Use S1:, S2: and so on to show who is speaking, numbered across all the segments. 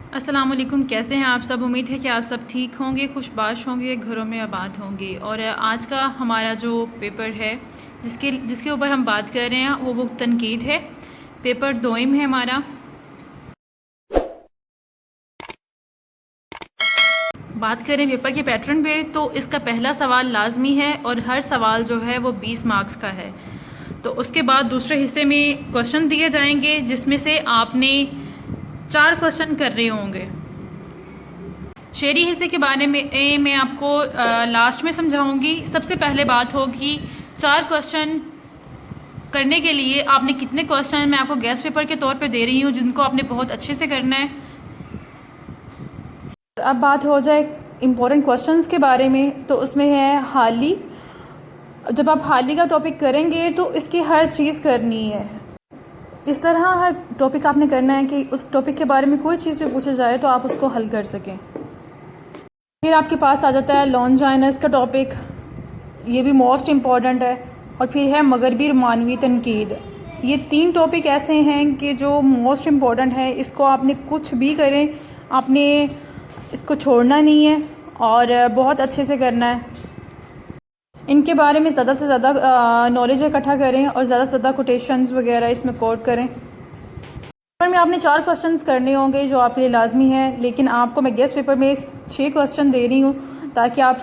S1: अस्सलाम वालेकुम। कैसे हैं आप सब? उम्मीद है कि आप सब ठीक होंगे, खुशबाश होंगे, घरों में आबाद होंगे। और आज का हमारा जो पेपर है जिसके जिसके ऊपर हम बात कर रहे हैं वो तनकीद है। पेपर दोइम है हमारा। बात करें पेपर के पैटर्न पे तो इसका पहला सवाल लाजमी है और हर सवाल जो है वो 20 मार्क्स का है। तो उसके बाद दूसरे हिस्से में क्वेश्चन दिए जाएंगे जिसमें से आपने 4 क्वेश्चन करने होंगे। शेरी हिस्से के बारे में मैं आपको लास्ट में समझाऊंगी। सबसे पहले बात होगी 4 क्वेश्चन करने के लिए आपने कितने क्वेश्चन मैं आपको गेस्ट पेपर के तौर पे दे रही हूँ जिनको आपने बहुत अच्छे से करना है। अब बात हो जाए इम्पोर्टेंट क्वेश्चंस के बारे में तो उसमें है हाली। जब आप हाली का टॉपिक करेंगे तो इसकी हर चीज़ करनी है। इस तरह हर टॉपिक आपने करना है कि उस टॉपिक के बारे में कोई चीज़ भी पूछा जाए तो आप उसको हल कर सकें। फिर आपके पास आ जाता है लॉन्जाइनस का टॉपिक, ये भी मोस्ट इम्पॉर्टेंट है। और फिर है मगरबी रोमानवी तनकीद। ये 3 टॉपिक ऐसे हैं कि जो मोस्ट इम्पॉर्टेंट है। इसको आपने कुछ भी करें, आपने इसको छोड़ना नहीं है और बहुत अच्छे से करना है। इनके बारे में ज़्यादा से ज़्यादा नॉलेज इकट्ठा करें और ज़्यादा से ज़्यादा कोटेशंस वगैरह इसमें कोट करें। पेपर में आपने 4 क्वेश्चंस करने होंगे जो आपके लिए लाजमी है, लेकिन आपको मैं गेस्ट पेपर में 6 क्वेश्चन दे रही हूँ ताकि आप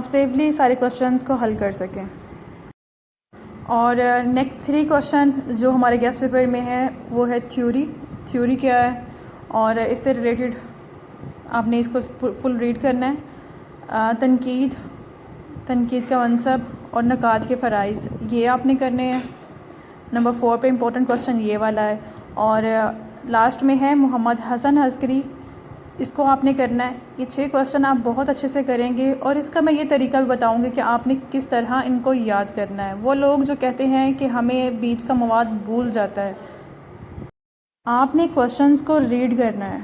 S1: सेफली सारे क्वेश्चंस को हल कर सकें। और नेक्स्ट 3 क्वेश्चन जो हमारे गेस्ट पेपर में है वो है थ्योरी क्या है और इससे रिलेटेड आपने इसको फुल रीड करना है। तनकीद का मनसब और नकात के फ़राइज़ ये आपने करने हैं। नंबर 4 पे इम्पोर्टेंट क्वेश्चन ये वाला है। और लास्ट में है मोहम्मद हसन अस्करी, इसको आपने करना है। ये 6 क्वेश्चन आप बहुत अच्छे से करेंगे और इसका मैं ये तरीका भी बताऊंगी कि आपने किस तरह इनको याद करना है। वो लोग जो कहते हैं कि हमें बीच का मवाद भूल जाता है, आपने क्वेश्चंस को रीड करना है,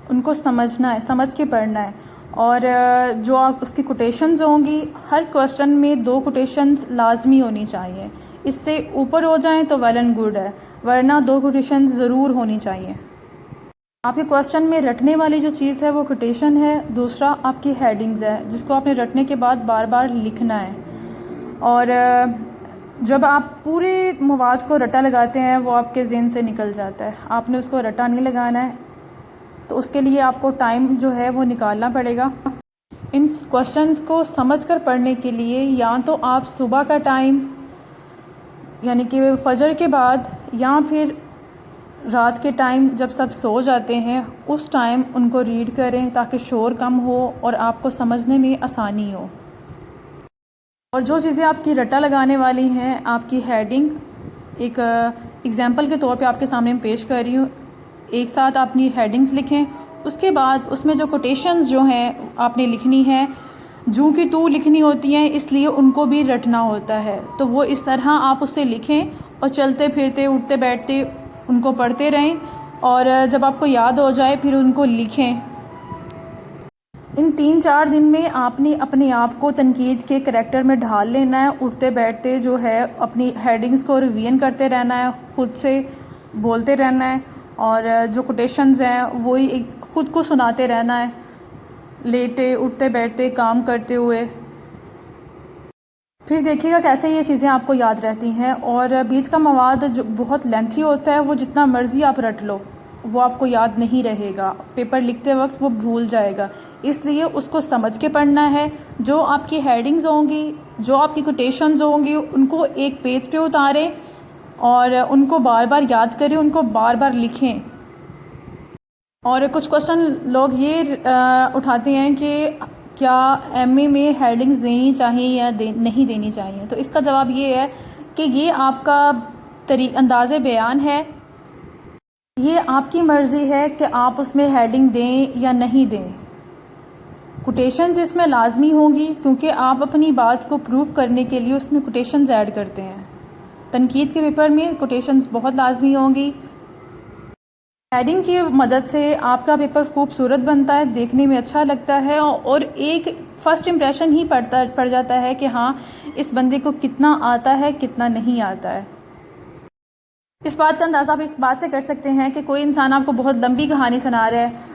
S1: उनको समझना है, समझ के पढ़ना है। और जो आप उसकी कोटेशंस होंगी, हर क्वेश्चन में 2 कोटेशंस लाजमी होनी चाहिए। इससे ऊपर हो जाएं तो वेल एंड गुड है, वरना 2 कोटेशंस ज़रूर होनी चाहिए। आपके क्वेश्चन में रटने वाली जो चीज़ है वो कोटेशन है, दूसरा आपकी हेडिंग्स है जिसको आपने रटने के बाद बार बार लिखना है। और जब आप पूरे मवाद को रटा लगाते हैं वो आपके ज़हन से निकल जाता है, आपने उसको रटा नहीं लगाना है। तो उसके लिए आपको टाइम जो है वो निकालना पड़ेगा। इन क्वेश्चंस को समझकर पढ़ने के लिए या तो आप सुबह का टाइम यानी कि फजर के बाद या फिर रात के टाइम जब सब सो जाते हैं उस टाइम उनको रीड करें ताकि शोर कम हो और आपको समझने में आसानी हो। और जो चीज़ें आपकी रटा लगाने वाली हैं, आपकी हेडिंग एक एग्ज़ाम्पल के तौर पे आपके सामने पेश कर रही हूँ। एक साथ अपनी हेडिंग्स लिखें, उसके बाद उसमें जो कोटेशंस जो हैं आपने लिखनी है, जूँ की तू लिखनी होती हैं, इसलिए उनको भी रटना होता है। तो वो इस तरह आप उससे लिखें और चलते फिरते उठते बैठते उनको पढ़ते रहें और जब आपको याद हो जाए फिर उनको लिखें। इन 3-4 दिन में आपने अपने आप को तनकीद के करैक्टर में ढाल लेना है। उठते बैठते जो है अपनी हेडिंग्स को रिवीजन करते रहना है, ख़ुद से बोलते रहना है और जो कोटेशंस हैं वही ख़ुद को सुनाते रहना है, लेटे उठते बैठते काम करते हुए। फिर देखिएगा कैसे ये चीज़ें आपको याद रहती हैं। और बीच का मवाद जो बहुत लेंथी होता है वो जितना मर्ज़ी आप रट लो वो आपको याद नहीं रहेगा, पेपर लिखते वक्त वो भूल जाएगा। इसलिए उसको समझ के पढ़ना है। जो आपकी हेडिंग्स होंगी, जो आपकी कोटेशंस होंगी, उनको एक पेज पे उतारें और उनको बार बार याद करें, उनको बार बार लिखें। और कुछ क्वेश्चन लोग ये उठाते हैं कि क्या एमए में हेडिंग्स देनी चाहिए या नहीं देनी चाहिए। तो इसका जवाब ये है कि ये आपका अंदाज़े बयान है, ये आपकी मर्ज़ी है कि आप उसमें हेडिंग दें या नहीं दें। कोटेशंस इसमें लाजमी होंगी क्योंकि आप अपनी बात को प्रूव करने के लिए उसमें कोटेशंस ऐड करते हैं। तनकीद के पेपर में कोटेशंस बहुत लाजमी होंगी। हेडिंग की मदद से आपका पेपर खूबसूरत बनता है, देखने में अच्छा लगता है और एक फ़र्स्ट इम्प्रेशन ही पड़ जाता है कि हाँ इस बंदे को कितना आता है कितना नहीं आता है। इस बात का अंदाज़ा आप इस बात से कर सकते हैं कि कोई इंसान आपको बहुत लंबी कहानी सुना रहा है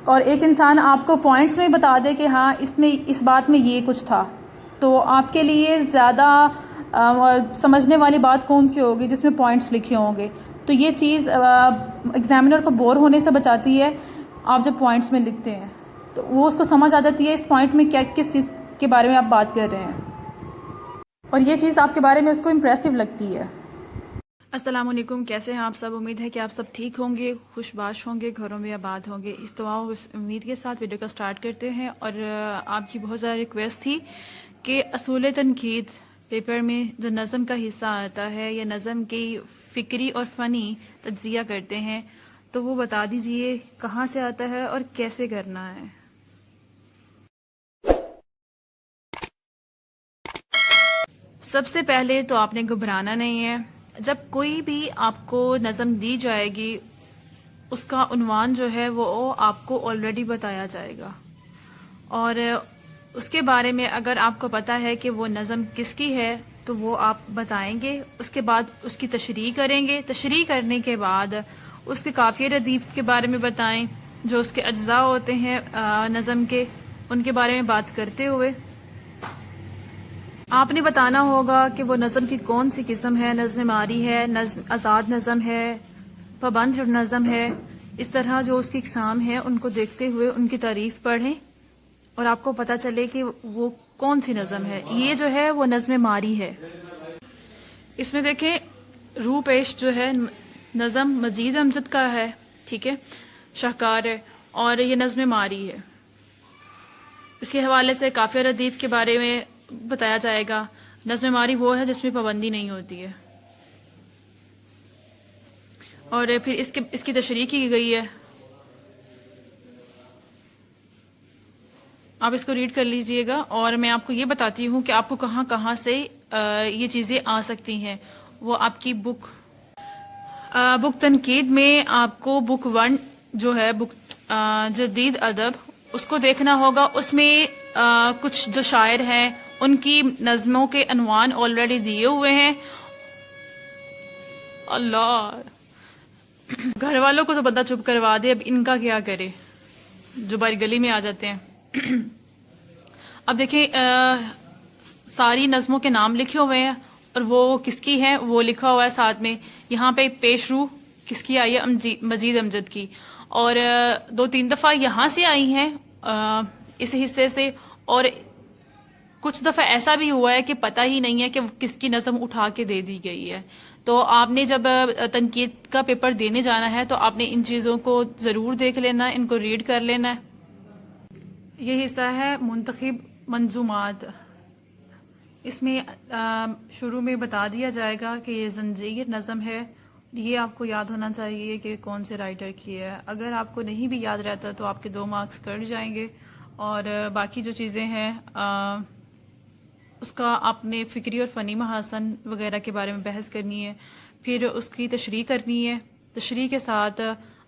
S1: और एक इंसान आपको पॉइंट्स में बता दे कि हाँ इसमें इस बात में ये कुछ था, तो आपके लिए ज़्यादा समझने वाली बात कौन सी होगी जिसमें पॉइंट्स लिखे होंगे। तो ये चीज़ एग्ज़ामिनर को बोर होने से बचाती है। आप जब पॉइंट्स में लिखते हैं तो वो उसको समझ आ जाती है इस पॉइंट में क्या किस चीज़ के बारे में आप बात कर रहे हैं, और ये चीज़ आपके बारे में उसको इम्प्रेसिव लगती है। अस्सलाम वालेकुम, कैसे हैं आप सब। उम्मीद है कि आप सब ठीक होंगे, खुशबाश होंगे, घरों में आबाद होंगे। इस दुआ और उम्मीद के साथ वीडियो का स्टार्ट करते हैं। और आपकी बहुत ज़्यादा रिक्वेस्ट थी कि असूल तनकीद पेपर में जो नज़म का हिस्सा आता है या नज़म की फ़िक्री और फ़नी तज्ज़िया करते हैं, तो वो बता दीजिए कहाँ से आता है और कैसे करना है। सबसे पहले तो आपने घबराना नहीं है। जब कोई भी आपको नज़म दी जाएगी उसका उन्वान जो है वो आपको ऑलरेडी बताया जाएगा, और उसके बारे में अगर आपको पता है कि वो नज़म किसकी है तो वो आप बताएंगे। उसके बाद उसकी तशरीह करेंगे। तशरीह करने के बाद उसके काफ़िया रदीफ के बारे में बताएं, जो उसके अज्जा होते हैं नज़म के, उनके बारे में बात करते हुए आपने बताना होगा कि वो नज़म की कौन सी किस्म है, नज़्म मारी है, नज़्म आज़ाद नज़म है, पाबंद नज़म है। इस तरह जो उसकी इकसाम है उनको देखते हुए उनकी तारीफ पढ़ें और आपको पता चले कि वो कौन सी नज़म है। ये जो है वो नज़्म मारी है। इसमें देखें रू पेश जो है नज़म मजीद अमजद का है, ठीक है, शाहकार है, और ये नज़्म मारी है। इसके हवाले से काफ़िया रदीफ के बारे में बताया जाएगा। नज़्म मारी वो है जिसमें पाबंदी नहीं होती है, और फिर इसकी तशरीह की गई है। आप इसको रीड कर लीजिएगा और मैं आपको ये बताती हूँ कि आपको कहाँ कहाँ से ये चीज़ें आ सकती हैं। वो आपकी बुक तनकीद में आपको बुक 1 जो है बुक जदीद अदब, उसको देखना होगा। उसमें कुछ जो शायर हैं उनकी नज़मों के अनवान ऑलरेडी दिए हुए हैं। अल्लाह, घर वालों को तो बंदा चुप करवा दे, अब इनका क्या करे जो बारी गली में आ जाते हैं। अब देखिए सारी नज़मों के नाम लिखे हुए हैं और वो किसकी है वो लिखा हुआ है साथ में। यहाँ पे पेशरू किसकी आई है, मजीद अमजद की, और 2-3 दफ़ा यहाँ से आई हैं इस हिस्से से, और कुछ दफ़ा ऐसा भी हुआ है कि पता ही नहीं है कि किसकी नज़म उठा के दे दी गई है। तो आपने जब तनकीद का पेपर देने जाना है तो आपने इन चीज़ों को ज़रूर देख लेना है, इनको रीड कर लेना है। ये हिस्सा है मुंतखब मंजूमात। इसमें शुरू में बता दिया जाएगा कि ये जंजीर नज़म है। ये आपको याद होना चाहिए कि कौन से राइटर की है। अगर आपको नहीं भी याद रहता तो आपके 2 मार्क्स कट जाएंगे, और बाकी जो चीज़ें हैं उसका आपने फ़िक्री और फ़नी महासन वगैरह के बारे में बहस करनी है, फिर उसकी तशरीह करनी है। तशरीह के साथ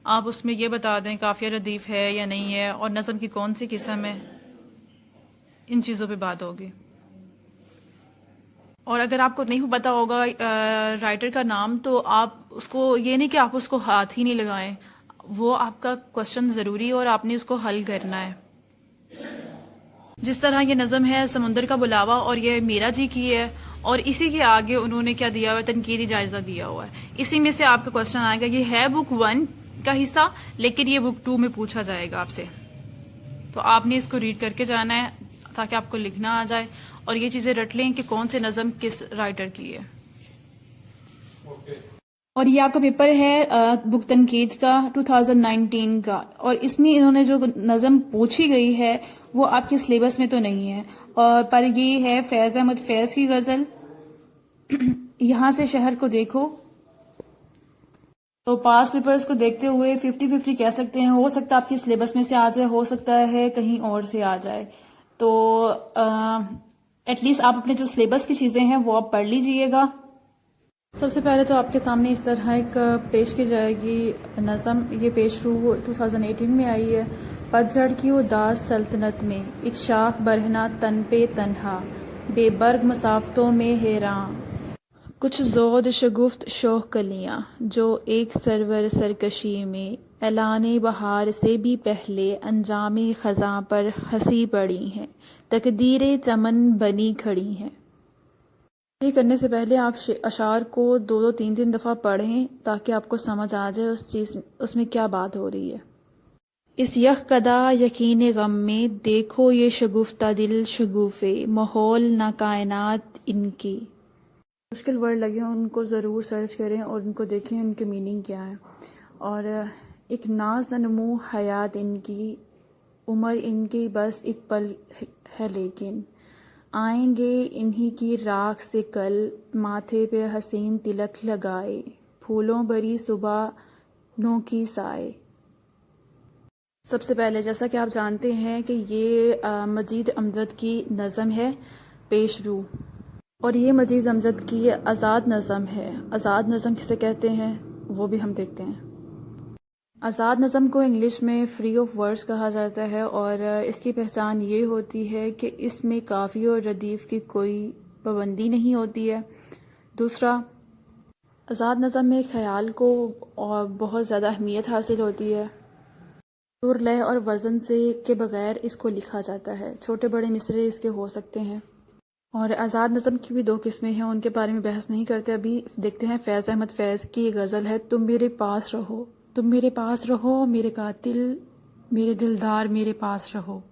S1: आप उसमें ये बता दें काफ़िया रदीफ है या नहीं है, और नज़म की कौन सी किस्म है। इन चीज़ों पे बात होगी। और अगर आपको नहीं पता होगा राइटर का नाम, तो आप उसको ये नहीं कि आप उसको हाथ ही नहीं लगाएं, वो आपका क्वेश्चन ज़रूरी है और आपने उसको हल करना है। जिस तरह ये नज़म है समुंदर का बुलावा, और ये मीरा जी की है, और इसी के आगे उन्होंने क्या दिया हुआ है, तनकीदी जायजा दिया हुआ है। इसी में से आपका क्वेश्चन आएगा। ये है बुक 1 का हिस्सा, लेकिन ये बुक 2 में पूछा जाएगा आपसे, तो आपने इसको रीड करके जाना है ताकि आपको लिखना आ जाए, और ये चीजें रट लें कि कौन से नज़म किस राइटर की है। और ये आपका पेपर है बुक तनकीद का 2019 का, और इसमें इन्होंने जो नज़म पूछी गई है वो आपके सिलेबस में तो नहीं है, और पर ये है फैज़ अहमद फैज़ की गज़ल, यहाँ से शहर को देखो। तो पास पेपर्स को देखते हुए 50-50 कह सकते हैं। हो सकता है आपके सिलेबस में से आ जाए, हो सकता है कहीं और से आ जाए। तो एटलीस्ट आप अपने जो सिलेबस की चीज़ें हैं वो आप पढ़ लीजिएगा। सबसे पहले तो आपके सामने इस तरह एक पेश की जाएगी नज़म। ये पेशरू 2018 में आई है। पतझड़ की उदास सल्तनत में एक शाख बरहना तन पे तन्हा, बेबर्ग मसाफतों में हैरान, कुछ ज़ोद शगुफ्त शोख कलियाँ जो एक सरवर सरकशी में ऐलाने बहार से भी पहले अंजामे ख़ज़ां पर हंसी पड़ी हैं, तकदीरे चमन बनी खड़ी हैं। ये करने से पहले आप अशार को 2-3 दफ़ा पढ़ें ताकि आपको समझ आ जाए उसमें क्या बात हो रही है। इस यख कदा यकीन गम में देखो ये शगुफ्ता दिल शगुफ़े माहौल ना कायनात इनकी। मुश्किल वर्ड लगे हैं उनको ज़रूर सर्च करें और उनको देखें उनके मीनिंग क्या है। और एक नाज़ नमू हयात इनकी, उम्र इनकी बस एक पल है लेकिन आएंगे इन्हीं की राख से कल, माथे पे हसीन तिलक लगाए, फूलों भरी सुबह नौ की साए। सबसे पहले जैसा कि आप जानते हैं कि ये मजीद अमजद की नज़म है पेशरू, और ये मजीद अमजद की आज़ाद नज़म है। आज़ाद नज़म किसे कहते हैं वो भी हम देखते हैं। आज़ाद नज़म को इंग्लिश में फ्री ऑफ वर्ड्स कहा जाता है और इसकी पहचान ये होती है कि इसमें काफ़ी और रदीफ़ की कोई पाबंदी नहीं होती है। दूसरा, आज़ाद नज़म में ख़याल को और बहुत ज़्यादा अहमियत हासिल होती है। सुर लय और वज़न से के बग़ैर इसको लिखा जाता है। छोटे बड़े मिसरे इसके हो सकते हैं। और आज़ाद नज़म की भी 2 किस्में हैं, उनके बारे में बहस नहीं करते अभी। देखते हैं फैज़ अहमद फैज़ की गज़ल है, तुम मेरे पास रहो, तुम मेरे पास रहो मेरे कातिल मेरे दिलदार मेरे पास रहो।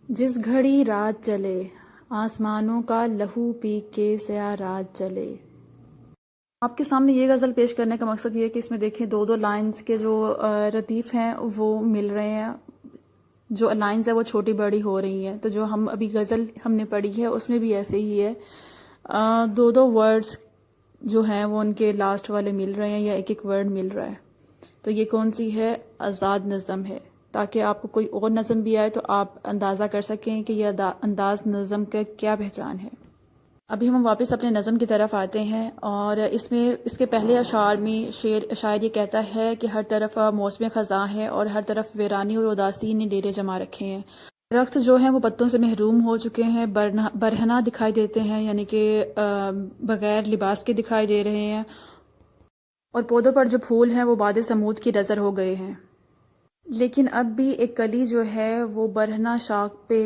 S1: जिस घड़ी रात चले आसमानों का लहू पी के सया रात चले। आपके सामने ये गज़ल पेश करने का मकसद ये है कि इसमें देखें 2-2 लाइंस के जो रतीफ़ हैं वो मिल रहे हैं, जो लाइंस है वो छोटी बड़ी हो रही हैं। तो जो हम अभी गज़ल हमने पढ़ी है उसमें भी ऐसे ही है, 2-2 वर्ड्स जो हैं वो उनके लास्ट वाले मिल रहे हैं या एक वर्ड मिल रहा है। तो ये कौन सी है? आज़ाद नज़म है, ताकि आपको कोई और नज़म भी आए तो आप अंदाज़ा कर सकें कि यह अंदाज़ नज़म का क्या पहचान है। अभी हम वापस अपने नज़म की तरफ आते हैं और इसमें इसके पहले अशार में शायर ये कहता है कि हर तरफ मौसम ख़ज़ां है और हर तरफ वीरानी और उदासी ने डेरे जमा रखे हैं। दरख्त जो हैं वो पत्तों से महरूम हो चुके हैं, बरहना दिखाई देते हैं, यानी कि बग़ैर लिबास के दिखाई दे रहे हैं, और पौधों पर जो फूल हैं वो बादे समूद की नज़र हो गए हैं। लेकिन अब भी एक कली जो है वो बरहना शाख पे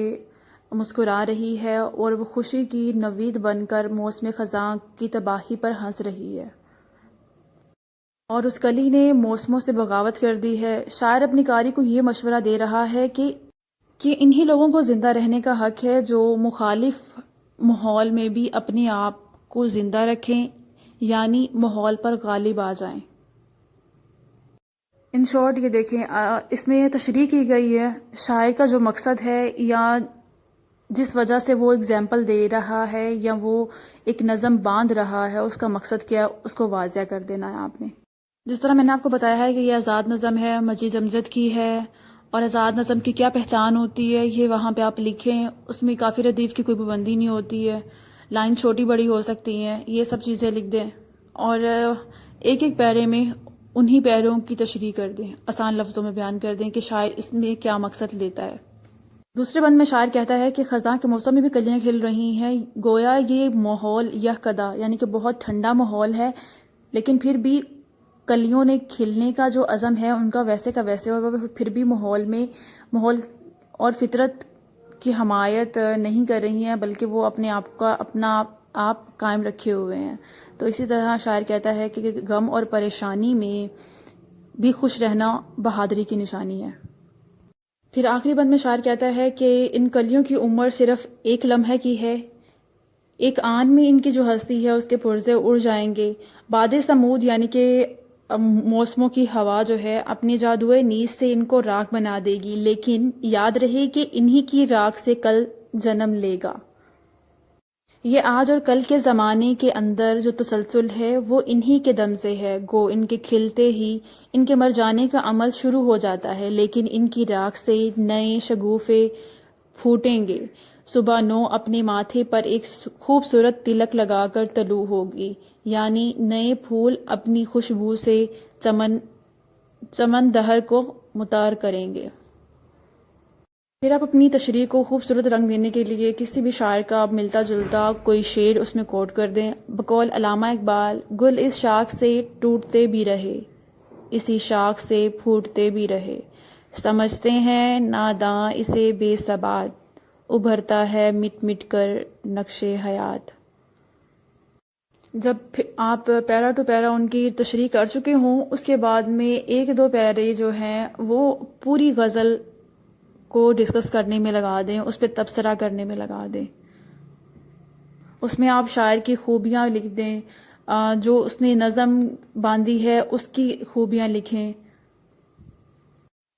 S1: मुस्कुरा रही है और वो खुशी की नवीद बनकर मौसम ख़ज़ां की तबाही पर हंस रही है। और उस कली ने मौसमों से बगावत कर दी है। शायर अपनी कारी को ये मशवरा दे रहा है कि इन्हीं लोगों को ज़िंदा रहने का हक है जो मुखालिफ माहौल में भी अपने आप को ज़िंदा रखें, यानी माहौल पर गालिब आ जाएं। इन शॉर्ट ये देखें, इसमें तशरीह की गई है शायर का जो मकसद है या जिस वजह से वो एग्जाम्पल दे रहा है या वो एक नज़म बांध रहा है, उसका मकसद क्या है उसको वाज़िया कर देना है आपने। जिस तरह मैंने आपको बताया है कि ये आज़ाद नज़म है, मजीद अमजद की है, और आज़ाद नज़म की क्या पहचान होती है ये वहाँ पे आप लिखें। उसमें काफ़ी रदीफ़ की कोई पाबंदी नहीं होती है, लाइन छोटी बड़ी हो सकती हैं, ये सब चीज़ें लिख दें और एक एक पैरे में उन्हीं पैरों की तशरीह कर दें, आसान लफ्ज़ों में बयान कर दें कि शायर इसमें क्या मकसद लेता है। दूसरे बंद में शायर कहता है कि ख़ज़ां के मौसम में भी कलियाँ खिल रही हैं, गोया ये माहौल यह कदा यानी कि बहुत ठंडा माहौल है, लेकिन फिर भी कलियों ने खिलने का जो अज़म है उनका वैसे का वैसे, और वह फिर भी माहौल और फितरत की हमायत नहीं कर रही हैं, बल्कि वो अपना आप कायम रखे हुए हैं। तो इसी तरह शायर कहता है कि गम और परेशानी में भी खुश रहना बहादुरी की निशानी है। फिर आखिरी बंद में शायर कहता है कि इन कलियों की उम्र सिर्फ एक लम्हे की है, एक आन में इनकी जो हस्ती है उसके पुर्जे उड़ जाएंगे। बादे समूद यानी कि मौसमों की हवा जो है अपने जादुए नीज से इनको राख बना देगी, लेकिन याद रहे कि इन्हीं की राख से कल जन्म लेगा। ये आज और कल के ज़माने के अंदर जो तसलसल है वो इन्हीं के दम से है, गो इनके खिलते ही इनके मर जाने का अमल शुरू हो जाता है, लेकिन इनकी राख से नए शगुफ़े फूटेंगे। सुबह 9 अपने माथे पर एक खूबसूरत तिलक लगाकर तलू होगी, यानी नए फूल अपनी खुशबू से चमन दहर को मुतार करेंगे। फिर आप अपनी तशरीह को खूबसूरत रंग देने के लिए किसी भी शायर का आप मिलता जुलता कोई शेर उसमें कोट कर दें। बकौल अलामा इकबाल, गुल इस शाख से टूटते भी रहे, इसी शाख से फूटते भी रहे, समझते हैं नादां इसे बेसबात, उभरता है मिट मिट कर नक्शे हयात। जब आप पैरा टू पैरा उनकी तशरीह कर चुके हों, उसके बाद में एक दो पैरे जो हैं वो पूरी गज़ल को डिस्कस करने में लगा दें, उस पर तबसरा करने में लगा दें। उसमें आप शायर की खूबियाँ लिख दें, जो उसने नज़म बांधी है उसकी खूबियाँ लिखें।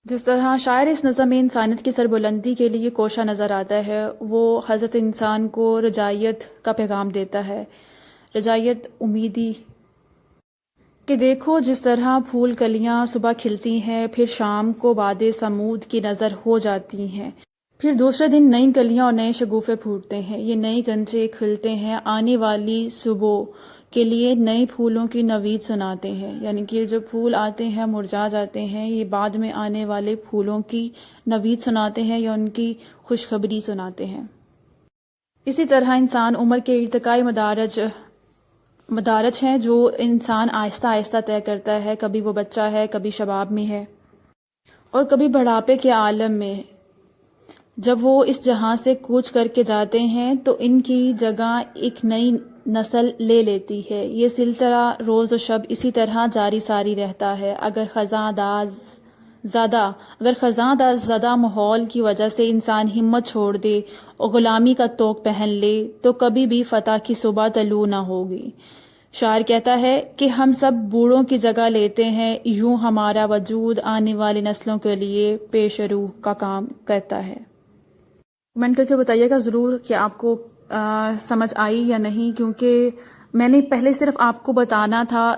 S1: जिस तरह शायर इस नज़म में इंसानियत की सरबुलंदी के लिए कोशा नज़र आता है, वो हज़रत इंसान को रजायत का पैगाम देता है। रजायत उम्मीदी कि देखो जिस तरह फूल कलियां सुबह खिलती हैं, फिर शाम को बादे समूद की नज़र हो जाती हैं, फिर दूसरे दिन नई कलियां और नए शगुफे फूटते हैं, ये नए गंजे खिलते हैं, आने वाली सुबह के लिए नए फूलों की नवीद सुनाते हैं। यानी कि जो फूल आते हैं मुरझा जाते हैं, ये बाद में आने वाले फूलों की नवीद सुनाते हैं या उनकी खुशखबरी सुनाते हैं। इसी तरह इंसान उम्र के इर्तिकाई मदारज हैं जो इंसान आहिस्ता आहिस्ता तय करता है। कभी वो बच्चा है, कभी शबाब में है और कभी बढ़ापे के आलम में। जब वो इस जहां से कूच करके जाते हैं तो इनकी जगह एक नई नस्ल ले लेती है। ये सिलसिला रोज़ और शब इसी तरह जारी सारी रहता है। अगर ख़ज़ां ज़दा माहौल की वजह से इंसान हिम्मत छोड़ दे और ग़ुलामी का तोक पहन ले तो कभी भी फ़तह की सुबह तलू ना होगी। शायर कहता है कि हम सब बूढ़ों की जगह लेते हैं, यूं हमारा वजूद आने वाली नस्लों के लिए पेशरू का काम करता है। कमेंट करके बताइएगा ज़रूर कि आपको समझ आई या नहीं, क्योंकि मैंने पहले सिर्फ आपको बताना था,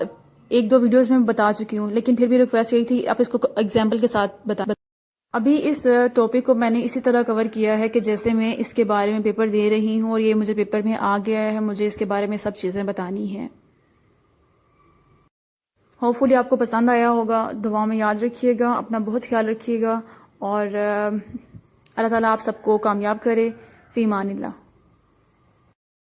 S1: एक दो वीडियोस में बता चुकी हूँ, लेकिन फिर भी रिक्वेस्ट यही थी आप इसको एग्जाम्पल के साथ बता। अभी इस टॉपिक को मैंने इसी तरह कवर किया है कि जैसे मैं इसके बारे में पेपर दे रही हूँ और ये मुझे पेपर में आ गया है, मुझे इसके बारे में सब चीज़ें बतानी हैं। होपफुली आपको पसंद आया होगा। दुआ में याद रखिएगा, अपना बहुत ख्याल रखिएगा और अल्लाह ताला आप सबको कामयाब करे। फ़ी अमानिल्लाह।